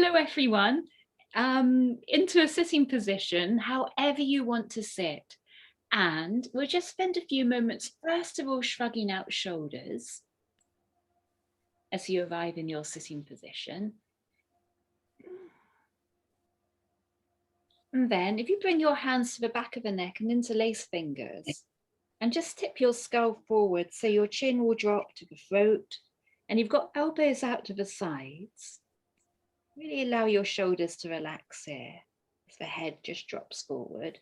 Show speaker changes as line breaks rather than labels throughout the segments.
Hello, everyone. Into a sitting position, however you want to sit. And we'll just spend a few moments, first of all, shrugging out shoulders as you arrive in your sitting position. And then if you bring your hands to the back of the neck and interlace fingers, and just tip your skull forward so your chin will drop to the throat, and you've got elbows out to the sides. Really allow your shoulders to relax here as the head just drops forward.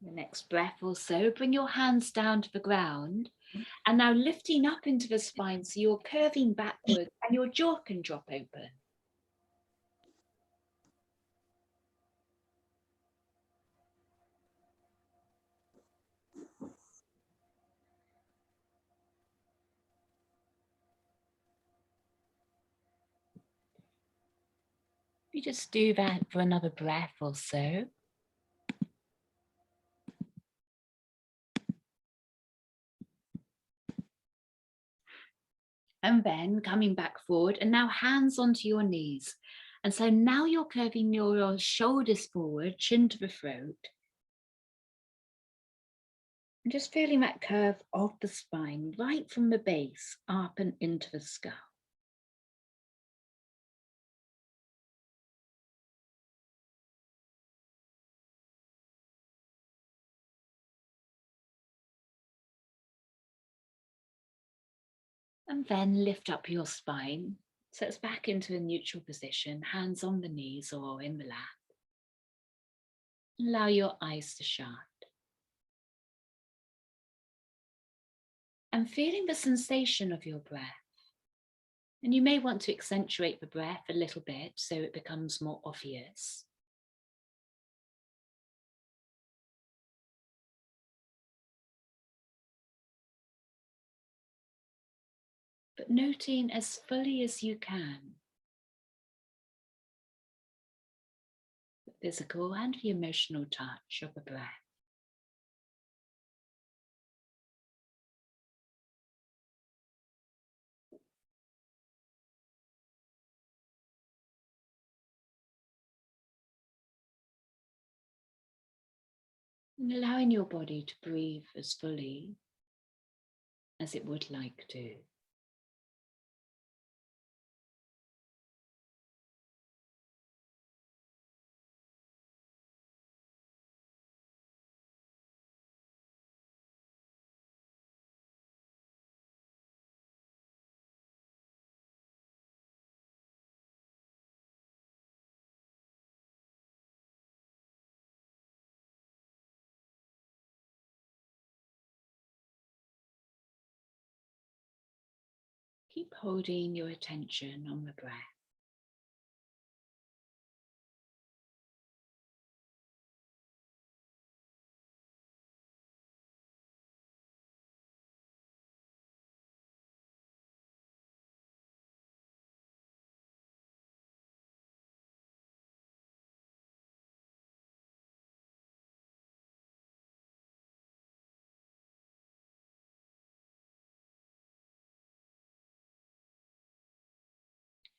The next breath or so, bring your hands down to the ground and now lifting up into the spine so you're curving backwards and your jaw can drop open. You just do that for another breath or so. And then coming back forward and now hands onto your knees. And so now you're curving your shoulders forward, chin to the throat. And just feeling that curve of the spine right from the base up and into the skull. And then lift up your spine. So it's back into a neutral position, hands on the knees or in the lap. Allow your eyes to shut. And feeling the sensation of your breath. And you may want to accentuate the breath a little bit so it becomes more obvious. But noting as fully as you can the physical and the emotional touch of the breath. And allowing your body to breathe as fully as it would like to. Keep holding your attention on the breath.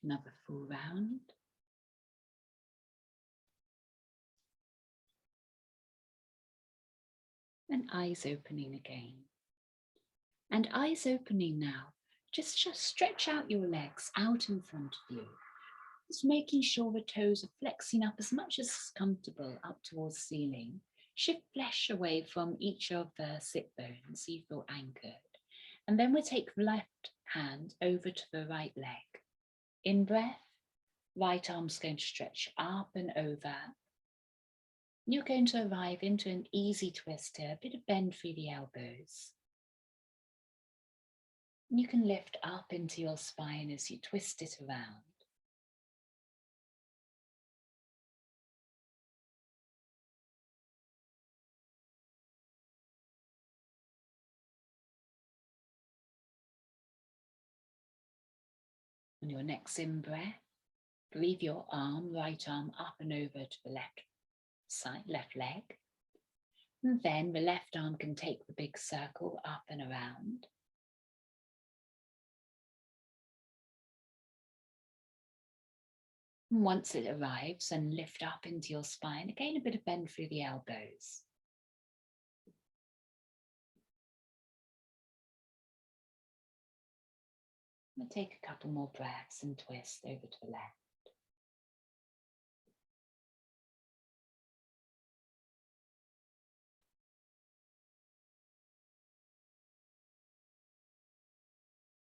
Another full round. And eyes opening again. And eyes opening now. Just stretch out your legs out in front of you. Just making sure the toes are flexing up as much as is comfortable up towards the ceiling. Shift flesh away from each of the sit bones so you feel anchored. And then we'll take the left hand over to the right leg. In breath, right arm's going to stretch up and over. You're going to arrive into an easy twist here, a bit of bend through the elbows. You can lift up into your spine as you twist it around. On your next in-breath, breathe your right arm up and over to the left side, left leg. And then the left arm can take the big circle up and around. And once it arrives, and lift up into your spine. Again, a bit of bend through the elbows. And take a couple more breaths and twist over to the left.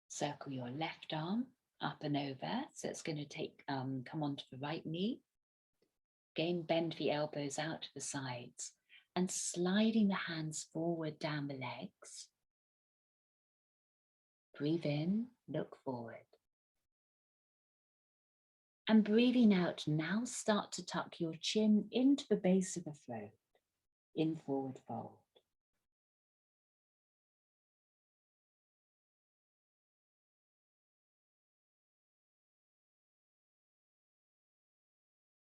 Circle your left arm up and over. So it's going to take, come onto the right knee. Again, bend the elbows out to the sides and sliding the hands forward down the legs. Breathe in, look forward. And breathing out, now start to tuck your chin into the base of the throat, in forward fold.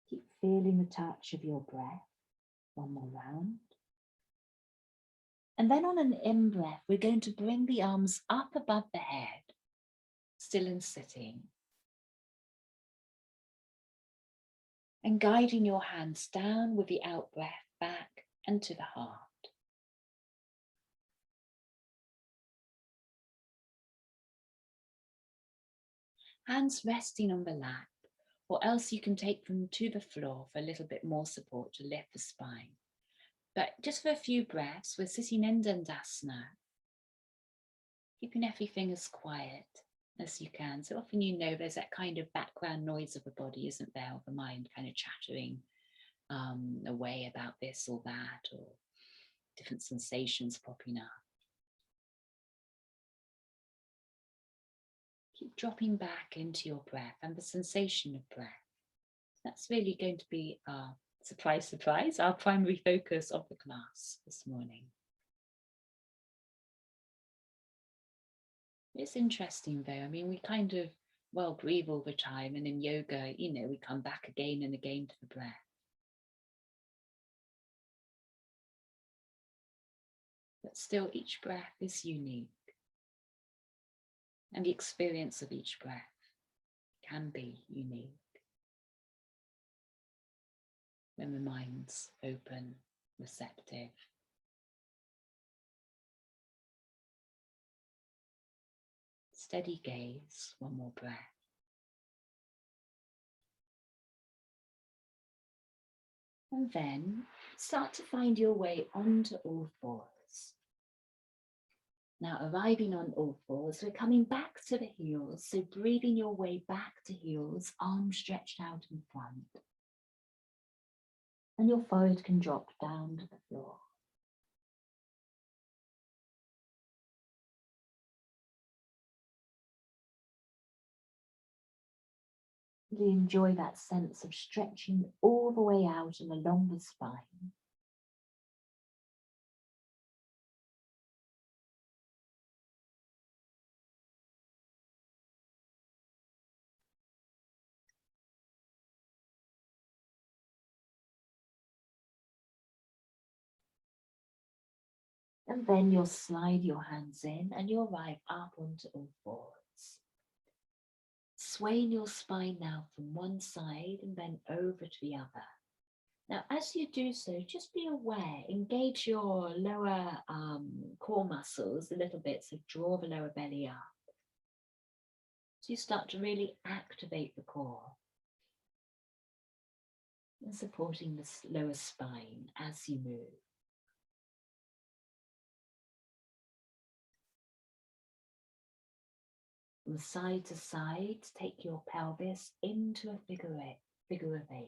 Keep feeling the touch of your breath. One more round. And then on an in-breath, we're going to bring the arms up above the head, still in sitting. And guiding your hands down with the out-breath back and to the heart. Hands resting on the lap, or else you can take them to the floor for a little bit more support to lift the spine. But just for a few breaths, we're sitting in Dandasana, keeping everything as quiet as you can. So often, you know, there's that kind of background noise of the body, isn't there, of the mind kind of chattering away about this or that, or different sensations popping up. Keep dropping back into your breath and the sensation of breath. That's really going to be our, surprise, surprise, our primary focus of the class this morning. It's interesting though, I mean, we kind of, well, breathe all the time, and in yoga, you know, we come back again and again to the breath. But still, each breath is unique. And the experience of each breath can be unique when the mind's open, receptive. Steady gaze, one more breath. And then start to find your way onto all fours. Now, arriving on all fours, we're coming back to the heels. So breathing your way back to heels, arms stretched out in front. And your forehead can drop down to the floor. Really enjoy that sense of stretching all the way out and along the spine. And then you'll slide your hands in and you'll arrive up onto all fours. Swaying your spine now from one side and then over to the other. Now, as you do so, just be aware, engage your lower core muscles a little bit, so draw the lower belly up. So you start to really activate the core and supporting the lower spine as you move. From side to side, take your pelvis into a figure of eight.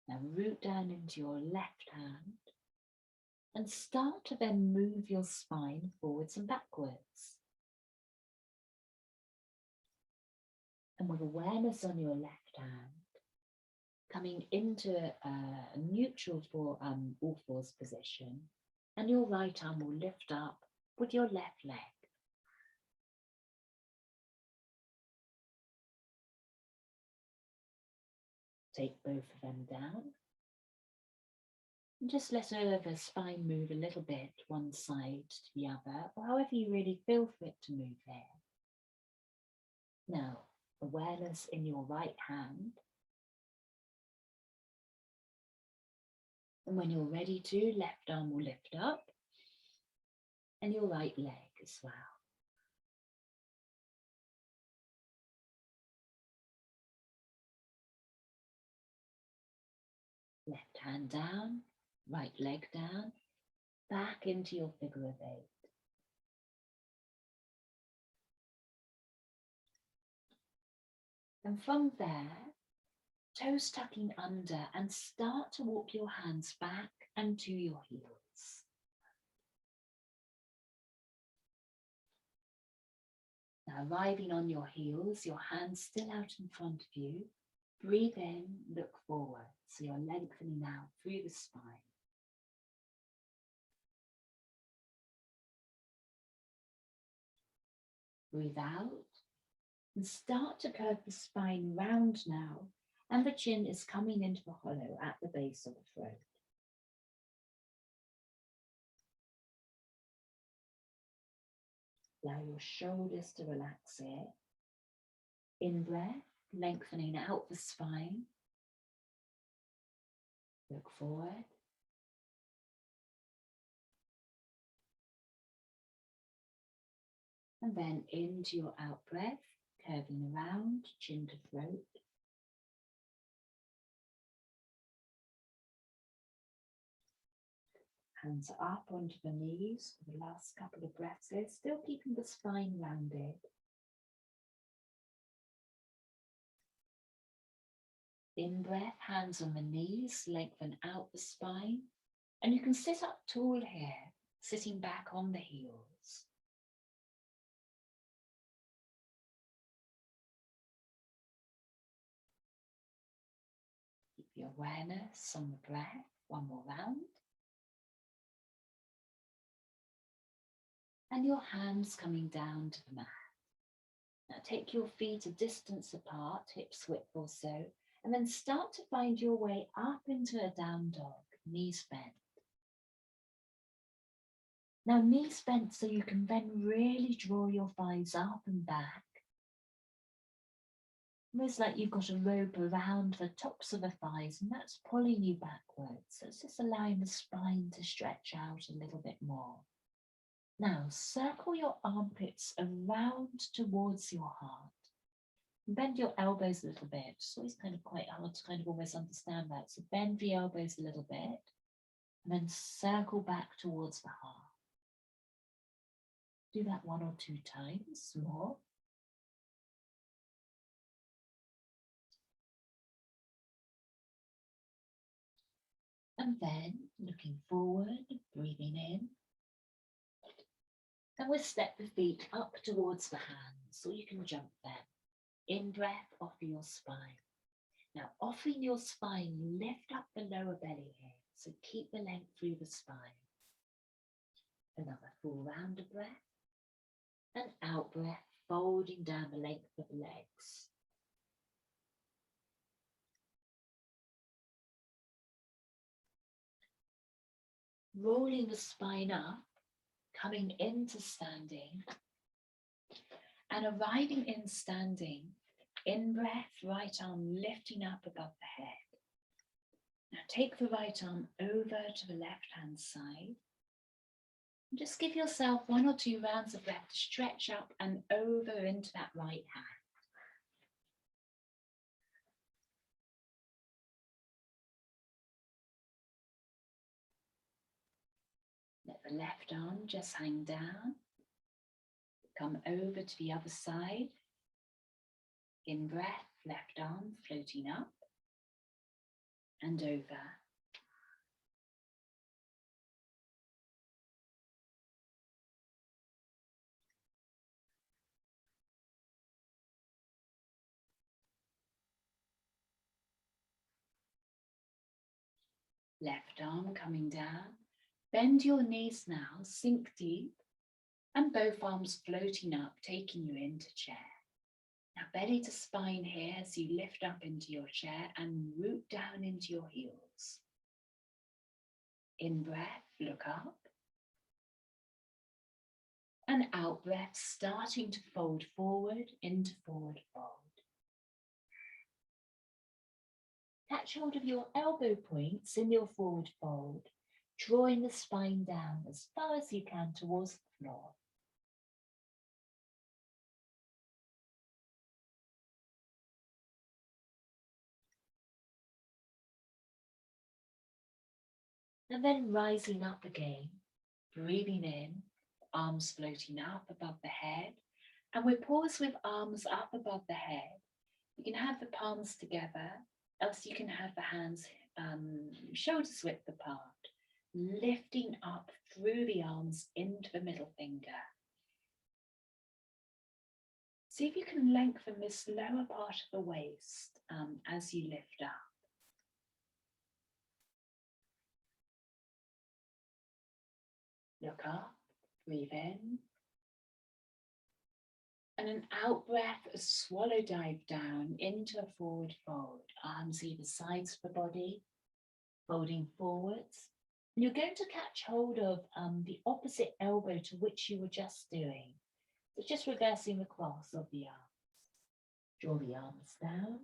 Now root down into your left hand and start to then move your spine forwards and backwards. And with awareness on your left hand, coming into a neutral for all fours position, and your right arm will lift up with your left leg. Take both of them down. And just let the spine move a little bit one side to the other, or however you really feel for it to move there. Now, awareness in your right hand. And when you're ready to, left arm will lift up and your right leg as well. Left hand down, right leg down, back into your figure of 8. And from there, toes tucking under, and start to walk your hands back and to your heels. Now arriving on your heels, your hands still out in front of you. Breathe in, look forward, so you're lengthening out through the spine. Breathe out and start to curve the spine round now, and the chin is coming into the hollow at the base of the throat. Allow your shoulders to relax here. In breath, lengthening out the spine. Look forward. And then into your out breath, curving around, chin to throat. Hands up onto the knees for the last couple of breaths here, still keeping the spine rounded. In breath, hands on the knees, lengthen out the spine. And you can sit up tall here, sitting back on the heels. Keep your awareness on the breath. One more round. And your hands coming down to the mat. Now take your feet a distance apart, hips width or so, and then start to find your way up into a down dog, knees bent. Now knees bent so you can then really draw your thighs up and back. Almost like you've got a rope around the tops of the thighs, and that's pulling you backwards. So it's just allowing the spine to stretch out a little bit more. Now circle your armpits around towards your heart. Bend your elbows a little bit. It's always kind of quite hard to kind of almost understand that. So bend the elbows a little bit and then circle back towards the heart. Do that 1 or 2 times more. And then looking forward, breathing in. And we'll step the feet up towards the hands, or you can jump them. In breath, offer your spine. Now offering your spine, lift up the lower belly here. So keep the length through the spine. Another full round of breath. And out breath, folding down the length of the legs. Rolling the spine up, coming into standing, and arriving in standing. In breath, right arm lifting up above the head. Now take the right arm over to the left hand side. And just give yourself 1 or 2 rounds of breath to stretch up and over into that right hand. Let the left arm just hang down. Come over to the other side. In breath, left arm floating up and over. Left arm coming down. Bend your knees now, sink deep, and both arms floating up, taking you into chair. Now belly to spine here as you lift up into your chair and root down into your heels. In breath, look up. And out breath, starting to fold forward into forward fold. Catch hold of your elbow points in your forward fold, drawing the spine down as far as you can towards the floor. And then rising up again, breathing in, arms floating up above the head. And we pause with arms up above the head. You can have the palms together, else you can have the hands shoulders width apart, lifting up through the arms into the middle finger. See if you can lengthen this lower part of the waist as you lift up. Look up, breathe in. And an out breath, a swallow dive down into a forward fold. Arms either sides of the body, folding forwards. And you're going to catch hold of the opposite elbow to which you were just doing. So just reversing the cross of the arms. Draw the arms down.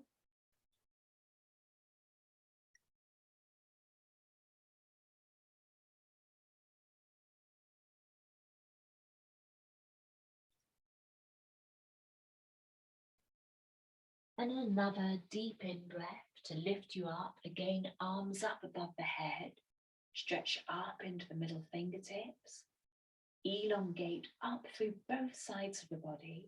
And another deep in breath to lift you up. Again, arms up above the head. Stretch up into the middle fingertips. Elongate up through both sides of the body.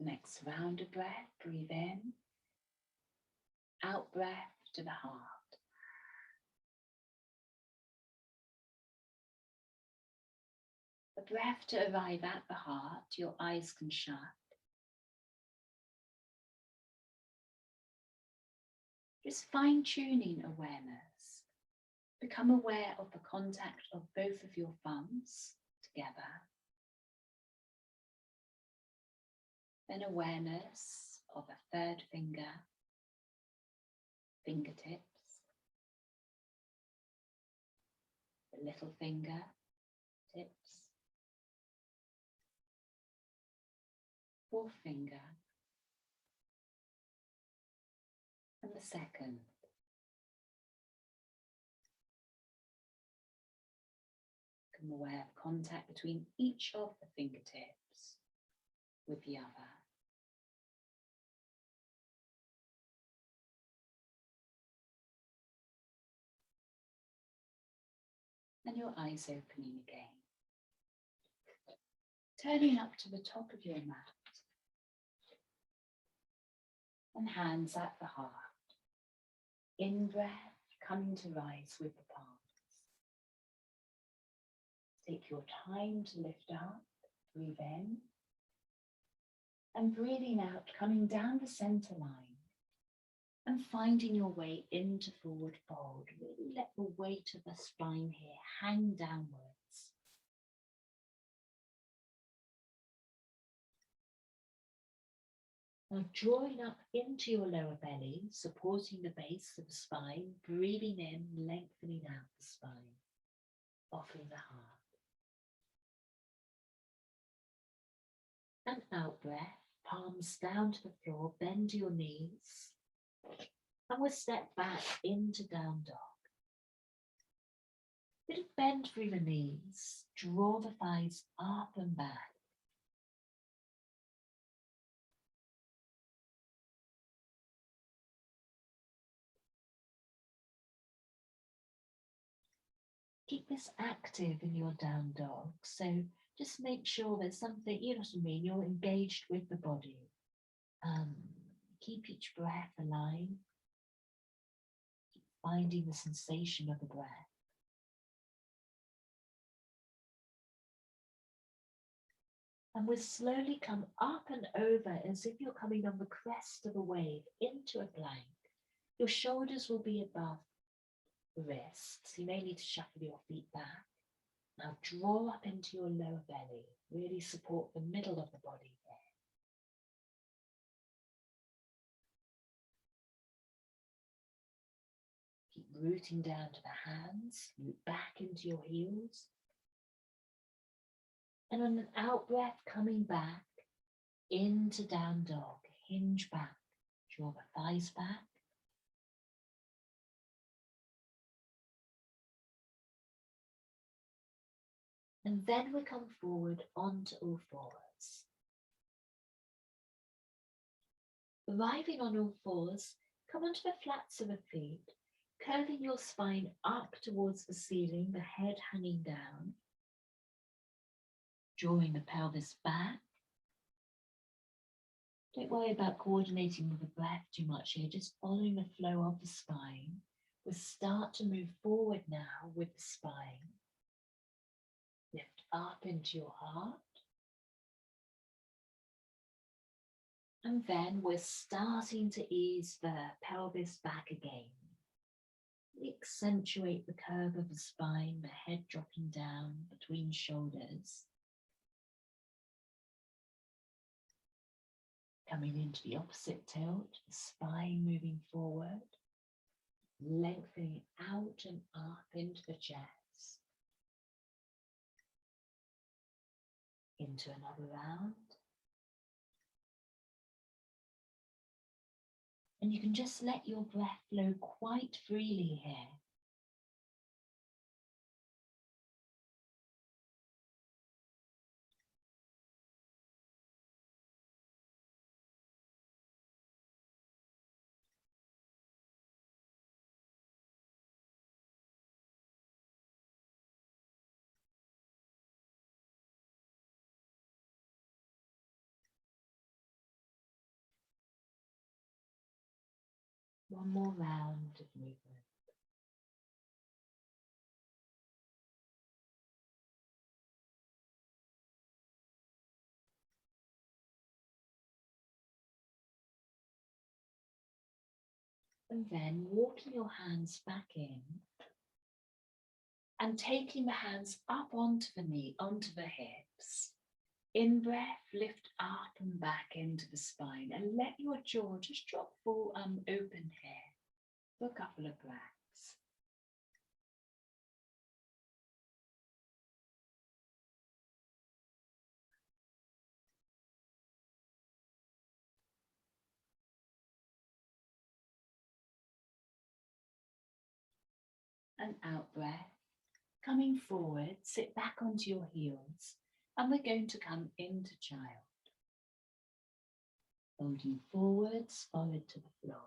Next round of breath, breathe in. Out breath to the heart. A breath to arrive at the heart, your eyes can shut. Just fine-tuning awareness. Become aware of the contact of both of your thumbs together. Then awareness of a third finger, fingertips, the little finger, tips, fourth finger, and the second. Become aware of contact between each of the fingertips with the other. And your eyes opening again. Turning up to the top of your mat. And hands at the heart. In breath, coming to rise with the palms. Take your time to lift up, breathe in. And breathing out, coming down the center line. And finding your way into forward fold. Really let the weight of the spine here hang downwards. Now drawing up into your lower belly, supporting the base of the spine, breathing in, lengthening out the spine, offering the heart. And out breath, palms down to the floor, bend your knees, and we'll step back into down dog. Bit of bend through the knees, draw the thighs up and back. Keep this active in your down dog, so just make sure there's something, you know what I mean, you're engaged with the body. Keep each breath alive. Keep finding the sensation of the breath. And we'll slowly come up and over as if you're coming on the crest of a wave into a plank. Your shoulders will be above the wrists. You may need to shuffle your feet back. Now draw up into your lower belly. Really support the middle of the body there. Keep rooting down to the hands. Root back into your heels. And on an out breath, coming back into down dog. Hinge back. Draw the thighs back. And then we come forward onto all fours. Arriving on all fours, come onto the flats of the feet, curving your spine up towards the ceiling, the head hanging down, drawing the pelvis back. Don't worry about coordinating with the breath too much here, just following the flow of the spine. We'll start to move forward now with the spine. Lift up into your heart. And then we're starting to ease the pelvis back again. Accentuate the curve of the spine, the head dropping down between shoulders. Coming into the opposite tilt, the spine moving forward, lengthening out and up into the chest. Into another round. And you can just let your breath flow quite freely here. One more round of movement. And then walking your hands back in and taking the hands up onto the knee, onto the hips. In breath, lift up and back into the spine and let your jaw just drop full open here for a couple of breaths. And out breath. Coming forward, sit back onto your heels and we're going to come into child. Folding forwards, forward to the floor.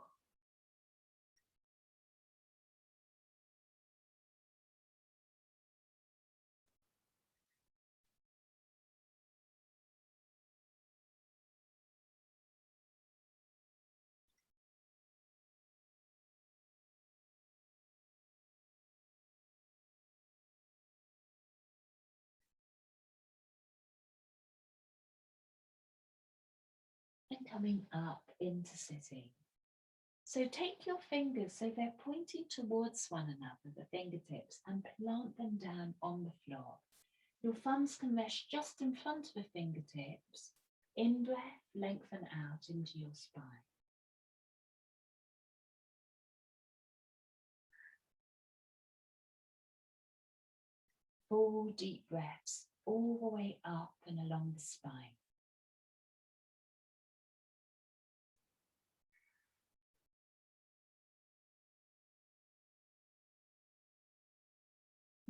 And coming up into sitting. So take your fingers so they're pointing towards one another, the fingertips, and plant them down on the floor. Your thumbs can rest just in front of the fingertips. In breath, lengthen out into your spine. Full deep breaths all the way up and along the spine.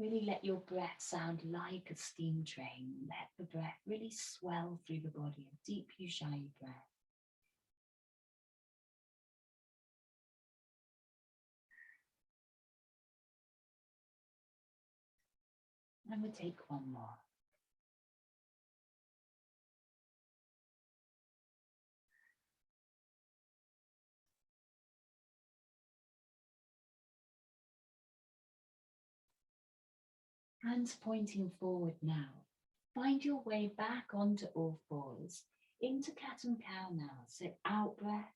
Really let your breath sound like a steam train. Let the breath really swell through the body, a deep Ujjayi breath. And we'll take one more. Hands pointing forward now. find your way back onto all fours, into cat and cow now. So out breath,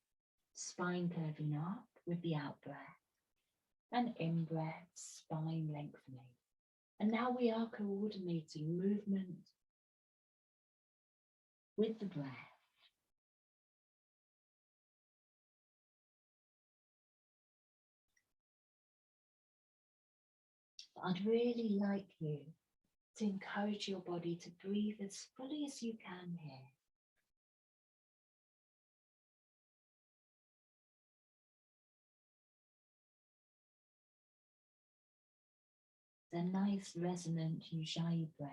spine curving up with the out breath, and in breath, spine lengthening. And now we are coordinating movement with the breath. I'd really like you to encourage your body to breathe as fully as you can here. The nice resonant Ujjayi breath.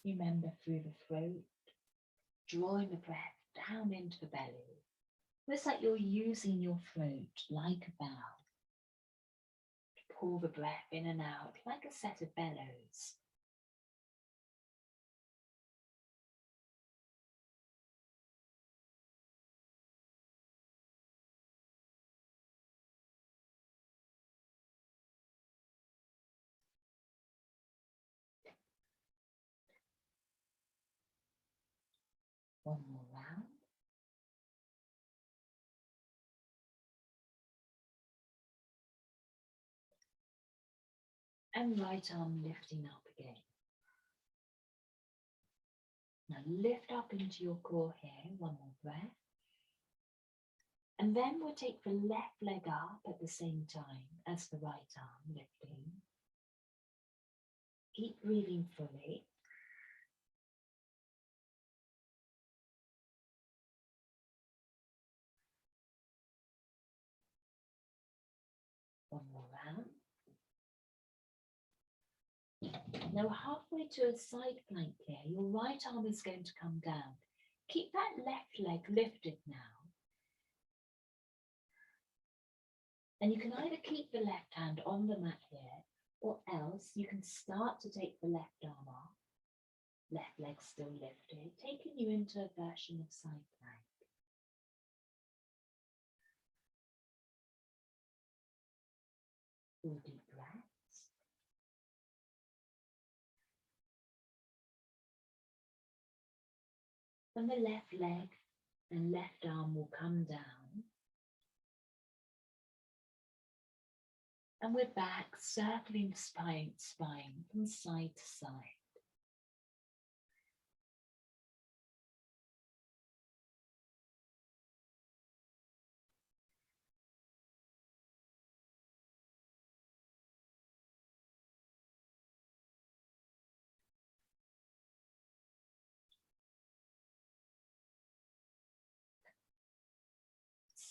Remember, through the throat, drawing the breath down into the belly. It's like you're using your throat like a valve to pull the breath in and out like a set of bellows. One more round. And right arm lifting up again. Now lift up into your core here, one more breath. And then we'll take the left leg up at the same time as the right arm lifting. Keep breathing fully. One more round. Now halfway to a side plank here, your right arm is going to come down. Keep that left leg lifted now. And you can either keep the left hand on the mat here, or else you can start to take the left arm off. Left leg still lifted, taking you into a version of side plank. 4 deep breaths. And the left leg and left arm will come down. And we're back, circling spine from side to side.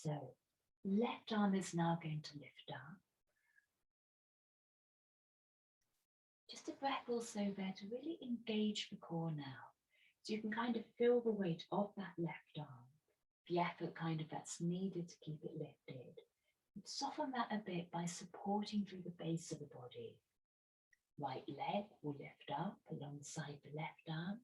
So, left arm is now going to lift up. Just a breath also there to really engage the core now. So you can kind of feel the weight of that left arm, the effort kind of that's needed to keep it lifted. And soften that a bit by supporting through the base of the body. Right leg will lift up alongside the left arm.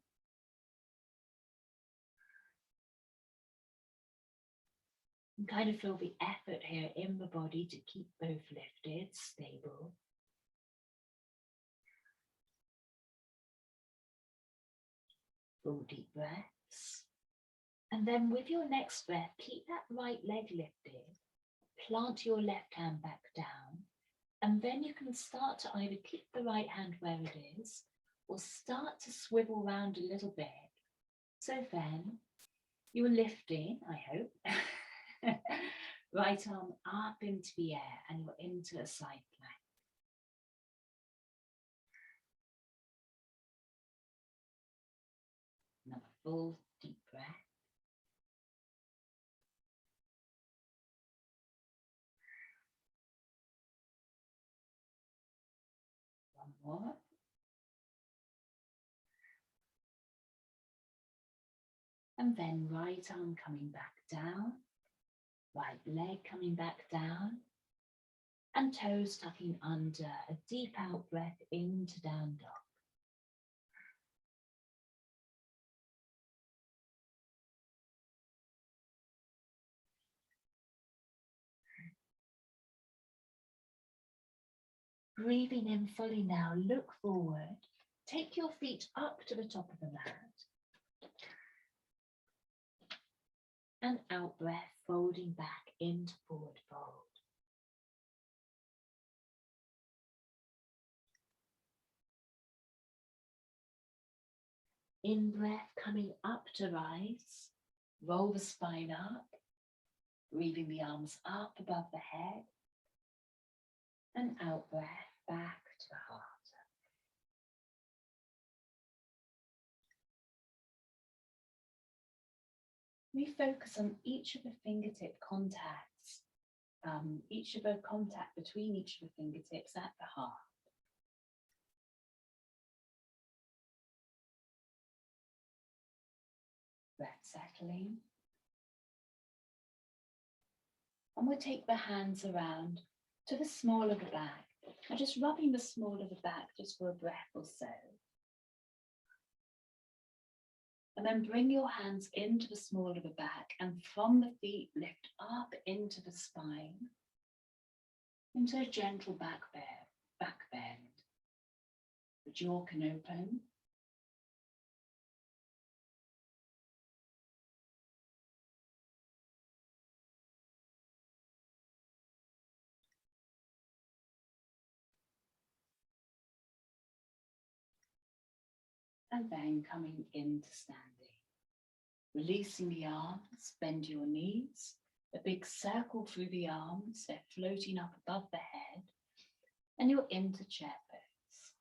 And kind of feel the effort here in the body to keep both lifted, stable. Full deep breaths. And then with your next breath, keep that right leg lifted. Plant your left hand back down. And then you can start to either keep the right hand where it is, or start to swivel around a little bit. So then you're lifting, I hope, right arm up into the air and you're into a side plank. Another full deep breath. One more. And then right arm coming back down, right leg coming back down, and toes tucking under, a deep out breath into down dog. Breathing in fully now, look forward, Take your feet up to the top of the mat. And out breath, folding back into forward fold. In breath, coming up to rise. Roll the spine up, breathing the arms up above the head. And out breath, back to the heart. We focus on each of the fingertip contacts, each of the contact between each of the fingertips at the heart. Breath settling. And we'll take the hands around to the small of the back. I'm just rubbing the small of the back just for a breath or so. And then bring your hands into the small of the back, and from the feet lift up into the spine, into a gentle back bend. The jaw can open. And then coming into standing. Releasing the arms, bend your knees, a big circle through the arms, they're floating up above the head, and you're into chair pose.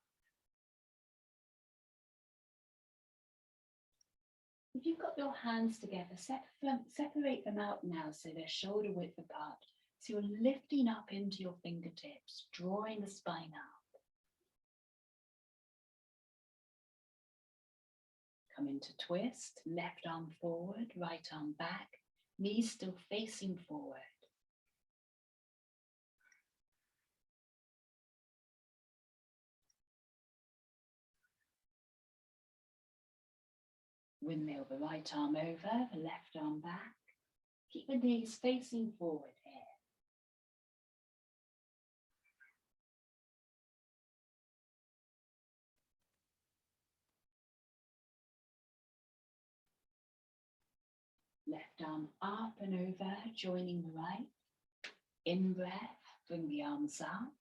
If you've got your hands together, separate them out now so they're shoulder width apart. So you're lifting up into your fingertips, drawing the spine up. Come into twist, left arm forward, right arm back, knees still facing forward. Windmill the right arm over, the left arm back. Keep the knees facing forward here. Left arm up and over, joining the right. In breath, bring the arms up.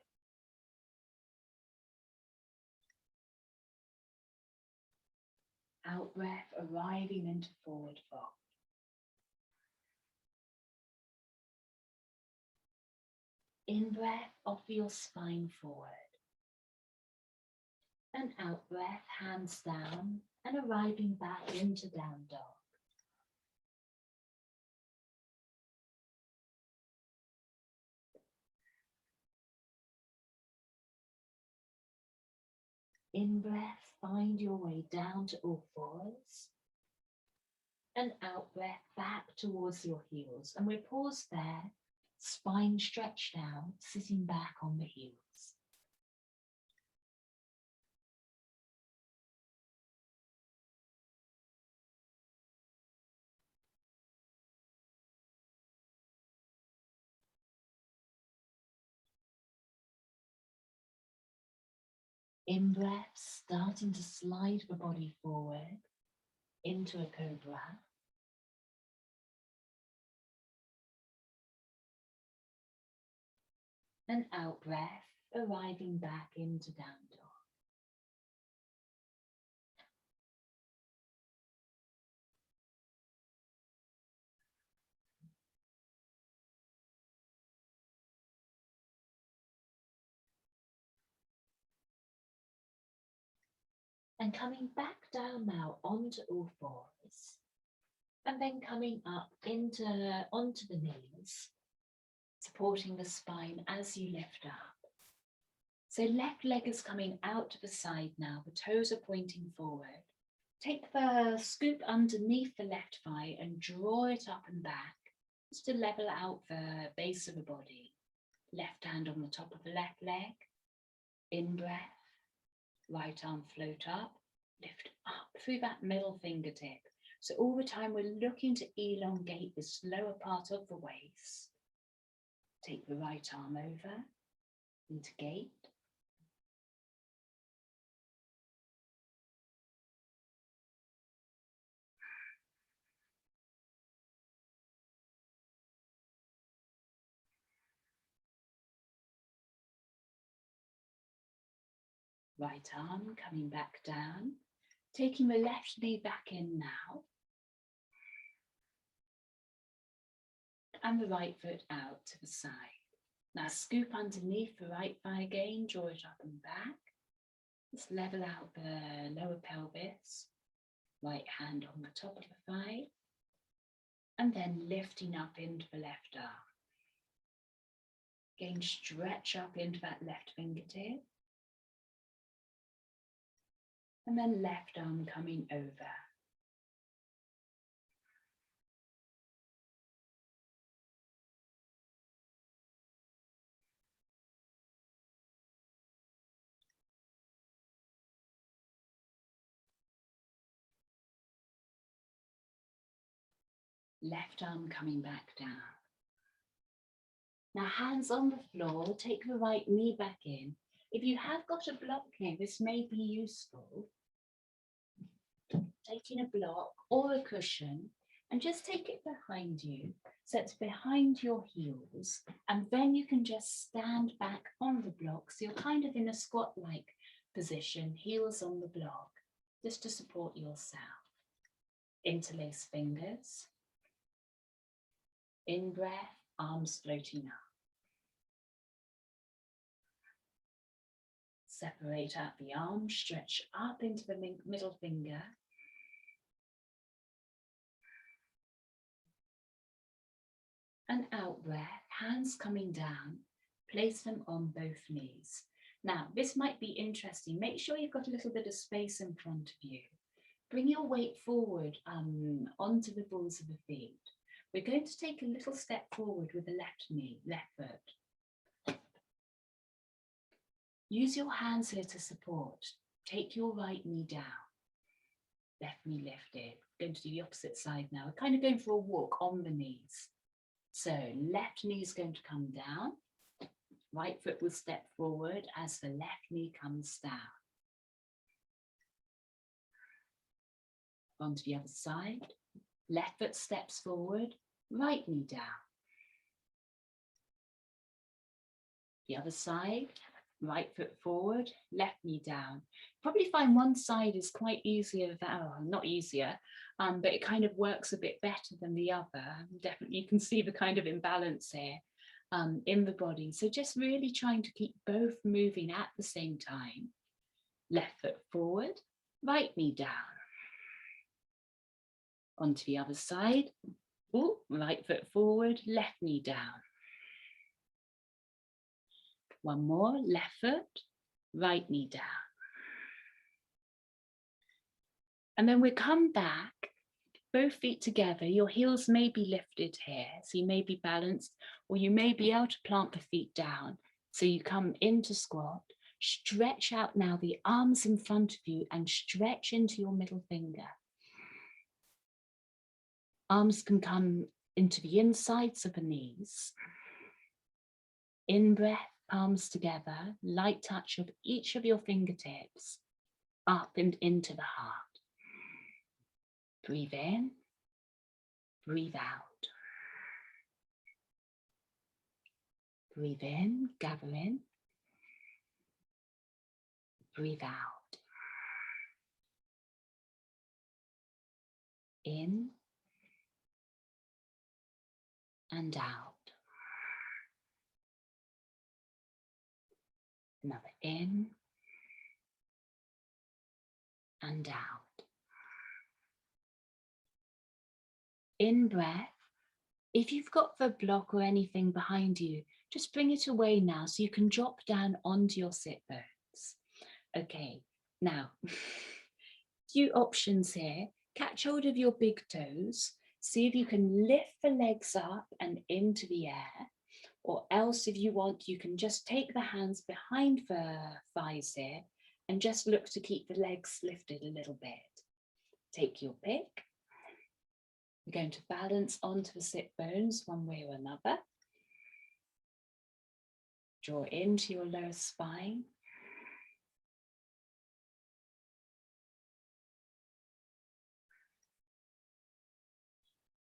Out breath, arriving into forward fold. In breath, offer your spine forward. And out breath, hands down and arriving back into down dog. In breath, find your way down to all fours. And out breath, back towards your heels. And we're paused there, spine stretched out, sitting back on the heels. In breath, starting to slide the body forward into a cobra. And out breath, arriving back into down dog. And coming back down now onto all fours. And then coming up onto the knees, supporting the spine as you lift up. So left leg is coming out to the side now, the toes are pointing forward. Take the scoop underneath the left thigh and draw it up and back, just to level out the base of the body. Left hand on the top of the left leg. In breath, right arm float up, lift up through that middle fingertip. So all the time we're looking to elongate this lower part of the waist. Take the right arm over into gate. Right arm coming back down, taking the left knee back in now. And the right foot out to the side. Now scoop underneath the right thigh again, draw it up and back. Just level out the lower pelvis. Right hand on the top of the thigh. And then lifting up into the left arm. Again, stretch up into that left fingertip. And then left arm coming over. Left arm coming back down. Now hands on the floor, take the right knee back in. If you have got a block here, this may be useful. Taking a block or a cushion and just take it behind you, so it's behind your heels, and then you can just stand back on the block, so you're kind of in a squat-like position, heels on the block, just to support yourself. Interlace fingers. In breath, arms floating up. Separate out the arms, stretch up into the middle finger. And out breath, hands coming down, place them on both knees. Now, this might be interesting. Make sure you've got a little bit of space in front of you. Bring your weight forward onto the balls of the feet. We're going to take a little step forward with the left knee, left foot. Use your hands here to support. Take your right knee down. Left knee lifted. We're going to do the opposite side now. We're kind of going for a walk on the knees. So left knee is going to come down. Right foot will step forward as the left knee comes down. On to the other side. Left foot steps forward, right knee down. The other side, right foot forward, left knee down. Probably find one side is quite easier, not easier, but it kind of works a bit better than the other. Definitely you can see the kind of imbalance here in the body. So just really trying to keep both moving at the same time. Left foot forward, right knee down. Onto the other side. Ooh, right foot forward, left knee down. One more, left foot, right knee down. And then we come back, both feet together. Your heels may be lifted here, so you may be balanced, or you may be able to plant the feet down. So you come into squat, stretch out now the arms in front of you and stretch into your middle finger. Arms can come into the insides of the knees. In breath, palms together, light touch of each of your fingertips, up and into the heart. Breathe in, breathe out. Breathe in, gather in. Breathe out. In and out. Another in and out. In breath. If you've got the block or anything behind you, just bring it away now so you can drop down onto your sit bones. Okay, now, few options here. Catch hold of your big toes. See if you can lift the legs up and into the air. Or else, if you want, you can just take the hands behind the thighs here and just look to keep the legs lifted a little bit. Take your pick. We're going to balance onto the sit bones one way or another. Draw into your lower spine.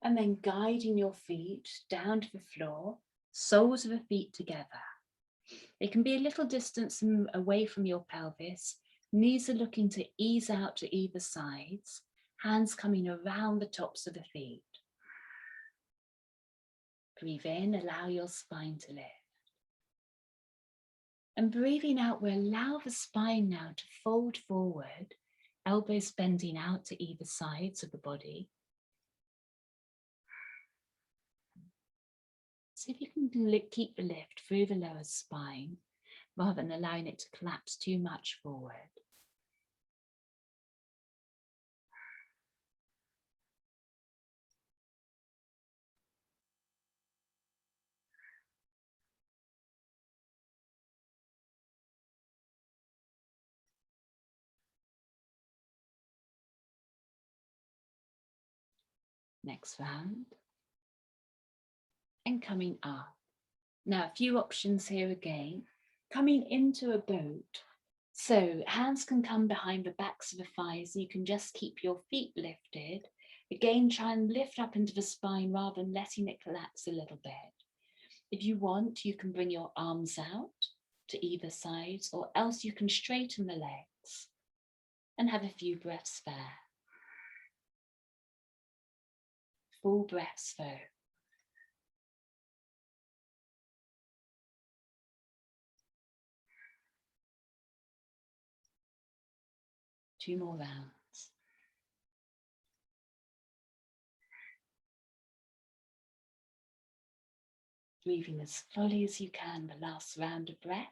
And then guiding your feet down to the floor, soles of the feet together. It can be a little distance away from your pelvis. Knees are looking to ease out to either sides, hands coming around the tops of the feet. Breathe in, allow your spine to lift. And breathing out, we allow the spine now to fold forward, elbows bending out to either sides of the body. See if you can keep the lift through the lower spine, rather than allowing it to collapse too much forward. Next round. And coming up. Now, a few options here again. Coming into a boat. So hands can come behind the backs of the thighs. You can just keep your feet lifted. Again, try and lift up into the spine rather than letting it collapse a little bit. If you want, you can bring your arms out to either side, or else you can straighten the legs and have a few breaths there. Full breaths though. Two more rounds. Breathing as fully as you can, the last round of breath.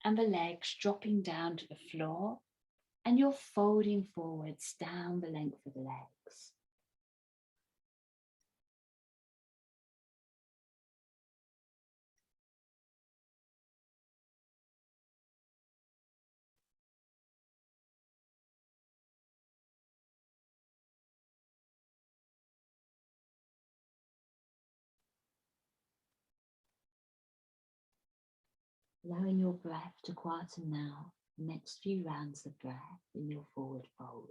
And the legs dropping down to the floor, and you're folding forwards down the length of the legs. Allowing your breath to quieten now, the next few rounds of breath in your forward fold.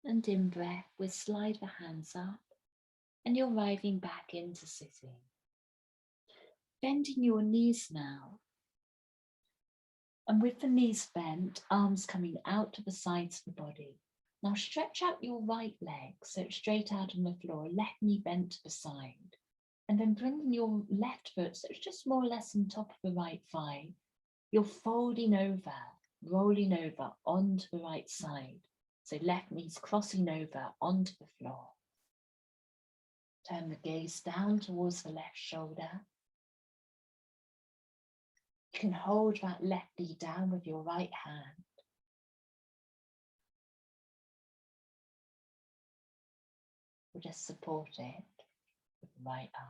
And in breath, we'll slide the hands up and you're arriving back into sitting. Bending your knees now. And with the knees bent, arms coming out to the sides of the body. Now stretch out your right leg so it's straight out on the floor, left knee bent to the side. And then bringing your left foot so it's just more or less on top of the right thigh. You're folding over, rolling over onto the right side. So left knee's crossing over onto the floor. Turn the gaze down towards the left shoulder. You can hold that left knee down with your right hand. Or just support it with the right arm.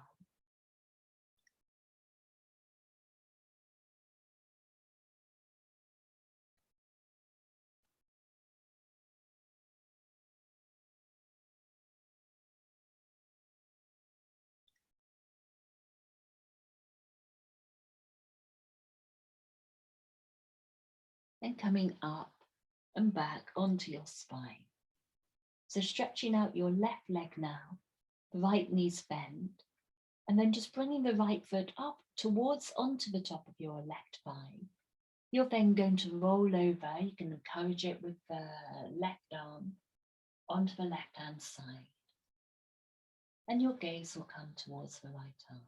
Then coming up and back onto your spine. So stretching out your left leg now, the right knee's bent, and then just bringing the right foot up towards onto the top of your left thigh. You're then going to roll over. You can encourage it with the left arm onto the left hand side. And your gaze will come towards the right arm.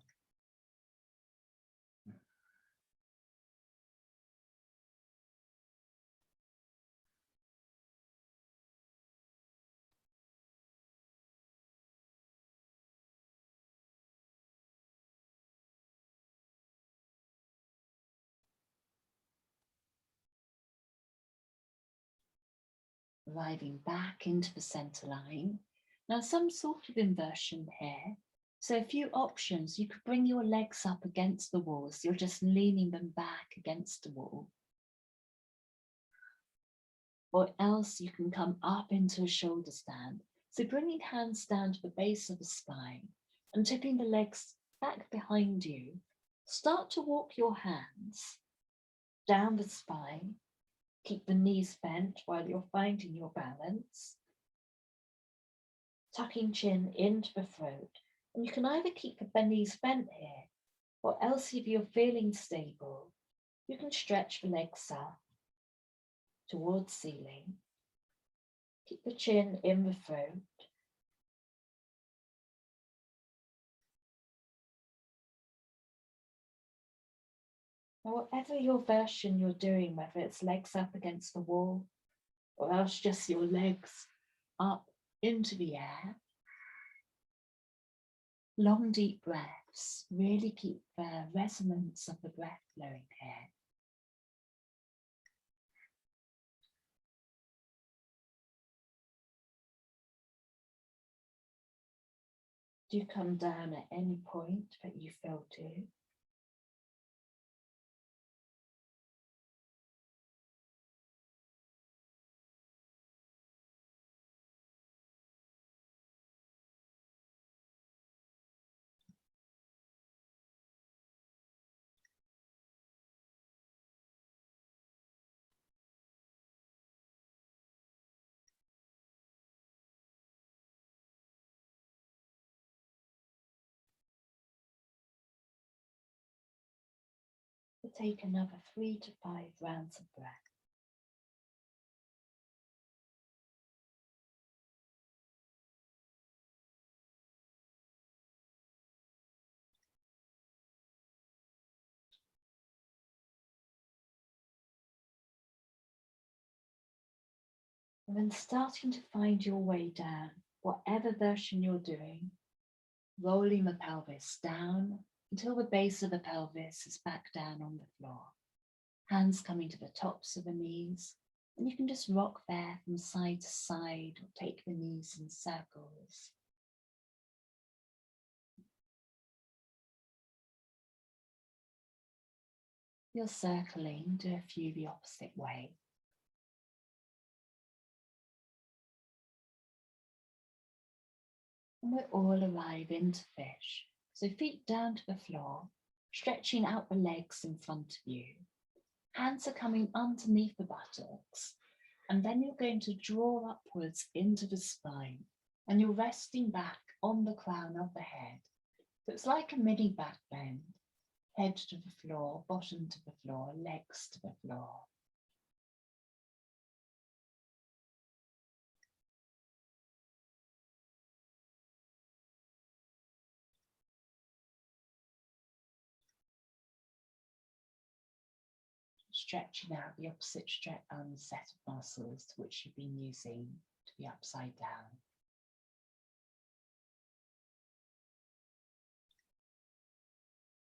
arriving back into the center line. Now some sort of inversion here. So a few options. You could bring your legs up against the wall, so you're just leaning them back against the wall. Or else you can come up into a shoulder stand. So bringing hands down to the base of the spine and tipping the legs back behind you. Start to walk your hands down the spine. Keep the knees bent while you're finding your balance. Tucking chin into the throat. And you can either keep the knees bent here, or else if you're feeling stable, you can stretch the legs up towards ceiling. Keep the chin in the throat. Now, whatever your version you're doing, whether it's legs up against the wall, or else just your legs up into the air, long deep breaths, really keep the resonance of the breath flowing here. Do come down at any point that you feel to. We'll take another 3 to 5 rounds of breath. And then starting to find your way down, whatever version you're doing, rolling the pelvis down until the base of the pelvis is back down on the floor. Hands coming to the tops of the knees, and you can just rock there from side to side or take the knees in circles. You're circling, do a few the opposite way. And we all arrive into fish. So feet down to the floor, stretching out the legs in front of you. Hands are coming underneath the buttocks. And then you're going to draw upwards into the spine. And you're resting back on the crown of the head. So it's like a mini back bend. Head to the floor, bottom to the floor, legs to the floor. Stretching out the opposite set of muscles to which you've been using to be upside down.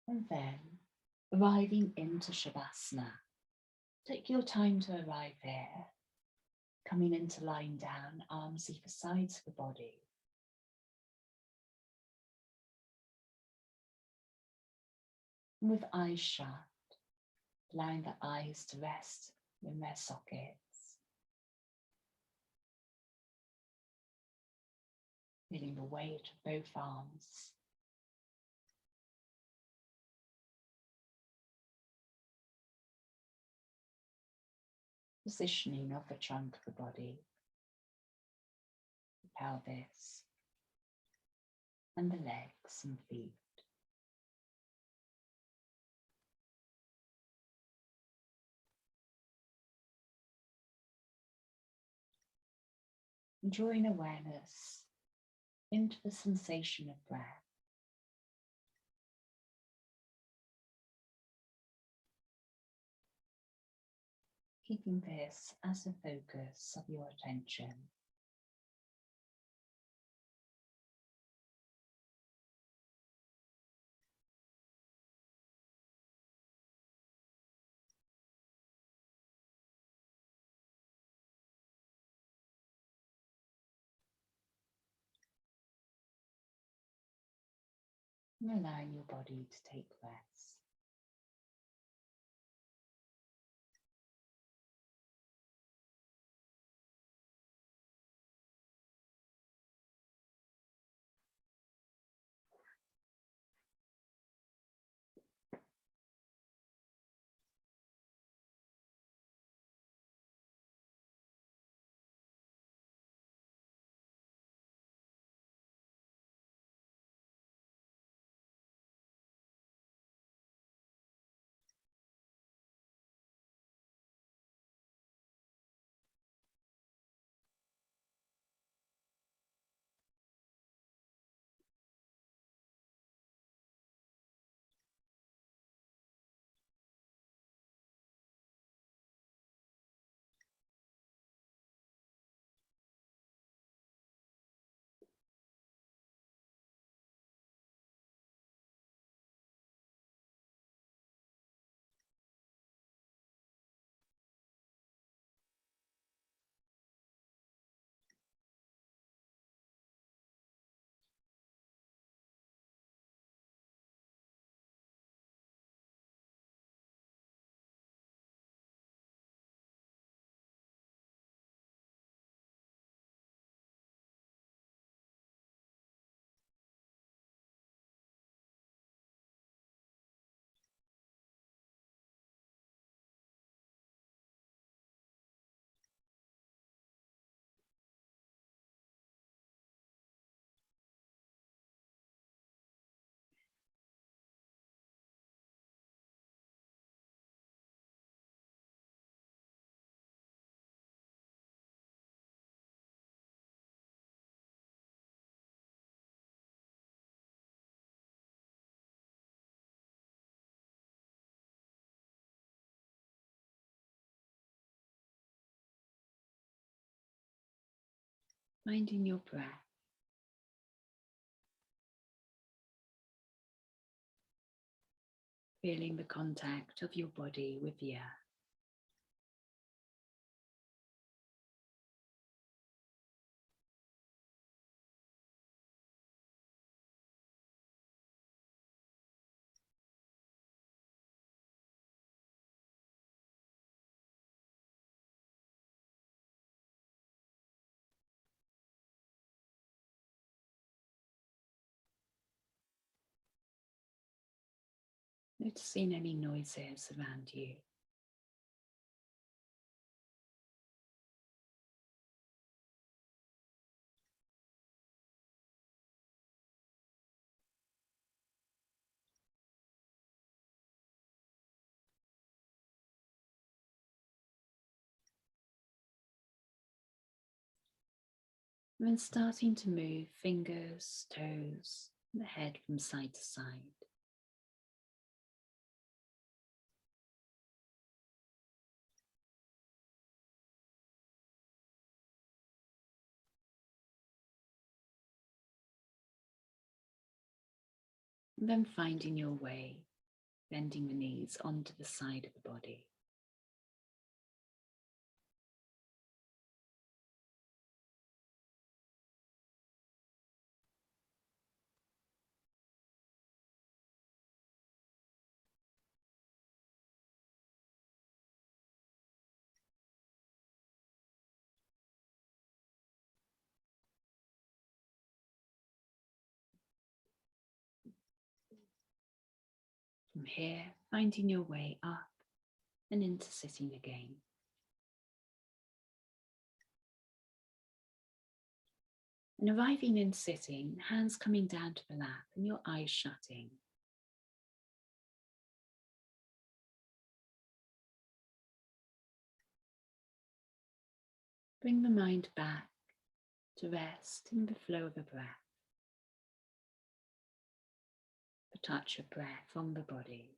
And then arriving into Shavasana. Take your time to arrive there. Coming into lying down, arms either sides of the body. And with eyes shut, allowing the eyes to rest in their sockets. Feeling the weight of both arms. Positioning of the trunk of the body, the pelvis, and the legs and feet. And drawing awareness into the sensation of breath. Keeping this as the focus of your attention. and allowing your body to take rest. Minding your breath, feeling the contact of your body with the earth. Noticing any noises around you. And then starting to move fingers, toes, and the head from side to side. And then finding your way, bending the knees onto the side of the body. From here, finding your way up and into sitting again. And arriving in sitting, hands coming down to the lap and your eyes shutting. Bring the mind back to rest in the flow of the breath, the touch of breath on the body.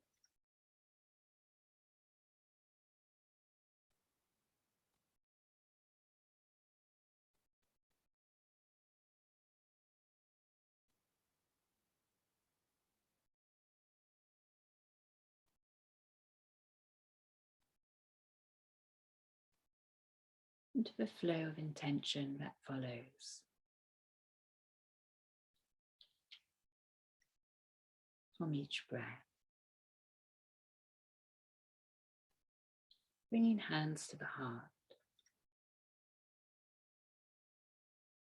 Into the flow of intention that follows. from each breath. Bringing hands to the heart.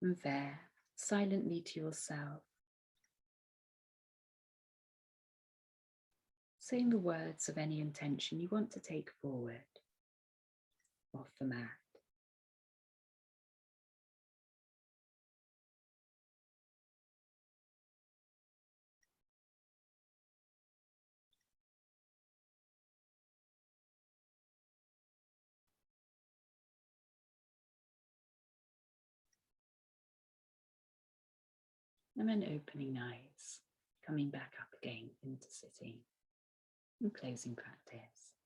And there, silently to yourself, saying the words of any intention you want to take forward off the mat. And then opening eyes, coming back up again into sitting and closing practice.